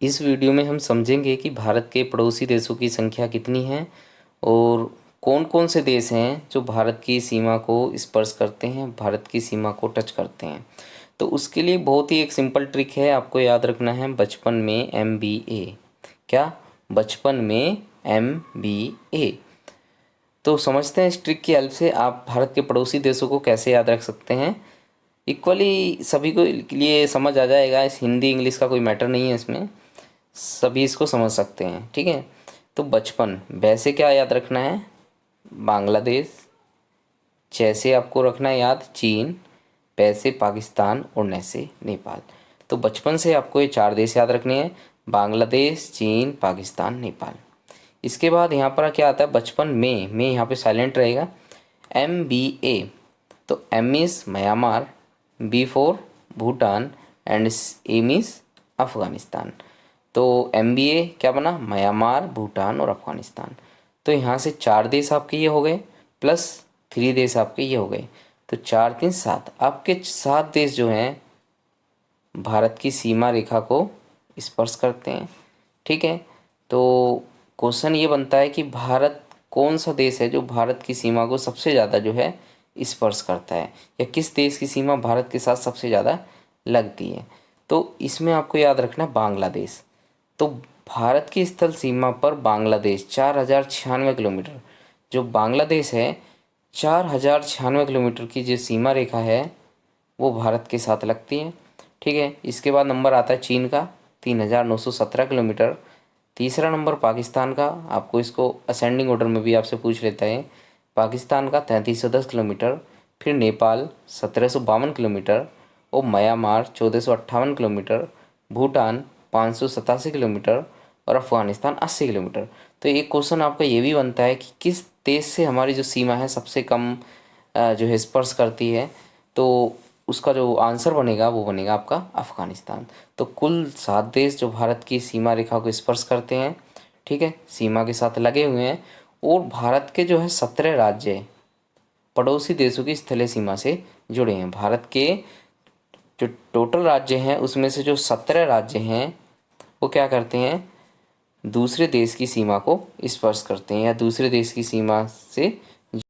इस वीडियो में हम समझेंगे कि भारत के पड़ोसी देशों की संख्या कितनी है और कौन कौन से देश हैं जो भारत की सीमा को स्पर्श करते हैं, भारत की सीमा को टच करते हैं। तो उसके लिए बहुत ही एक सिंपल ट्रिक है, आपको याद रखना है बचपन में MBA। क्या? बचपन में MBA। तो समझते हैं इस ट्रिक की हेल्प से आप भारत के पड़ोसी देशों को कैसे याद रख सकते हैं। इक्वली सभी को लिए समझ आ जाएगा, इस हिंदी इंग्लिश का कोई मैटर नहीं है इसमें, सभी इसको समझ सकते हैं। ठीक है, तो बचपन वैसे क्या याद रखना है? बांग्लादेश। जैसे आपको रखना है याद चीन, पैसे पाकिस्तान और नैसे नेपाल। तो बचपन से आपको ये 4 देश याद रखने हैं, बांग्लादेश, चीन, पाकिस्तान, नेपाल। इसके बाद यहाँ पर क्या आता है? बचपन में यहाँ पे साइलेंट रहेगा। MBA। तो M is Myanmar, B for Bhutan and M is Afghanistan. तो MBA क्या बना? म्यांमार, भूटान और अफ़गानिस्तान। तो यहाँ से 4 देश आपके ये हो गए, प्लस 3 देश आपके ये हो गए। तो 4 3 7, आपके 7 देश जो हैं भारत की सीमा रेखा को स्पर्श करते हैं। ठीक है, तो क्वेश्चन ये बनता है कि भारत कौन सा देश है जो भारत की सीमा को सबसे ज़्यादा जो है स्पर्श करता है, या किस देश की सीमा भारत के साथ सबसे ज़्यादा लगती है। तो इसमें आपको याद रखना बांग्लादेश। तो भारत की स्थल सीमा पर बांग्लादेश 4096 किलोमीटर, जो बांग्लादेश है 4096 किलोमीटर की जो सीमा रेखा है वो भारत के साथ लगती है। ठीक है, इसके बाद नंबर आता है चीन का 3917 किलोमीटर। तीसरा नंबर पाकिस्तान का, आपको इसको असेंडिंग ऑर्डर में भी आपसे पूछ लेता है। पाकिस्तान का 3310 किलोमीटर। फिर नेपाल 1752 किलोमीटर और म्यांमार 1458 किलोमीटर, भूटान 587 किलोमीटर और अफ़गानिस्तान 80 किलोमीटर। तो एक क्वेश्चन आपका ये भी बनता है कि किस देश से हमारी जो सीमा है सबसे कम जो है स्पर्श करती है। तो उसका जो आंसर बनेगा वो बनेगा आपका अफ़गानिस्तान। तो कुल 7 देश जो भारत की सीमा रेखा को स्पर्श करते हैं, ठीक है, सीमा के साथ लगे हुए हैं। और भारत के जो है 17 राज्य पड़ोसी देशों की स्थलीय सीमा से जुड़े हैं। भारत के जो टोटल राज्य हैं उसमें से जो 17 राज्य हैं वो क्या करते हैं? दूसरे देश की सीमा को स्पर्श करते हैं या दूसरे देश की सीमा से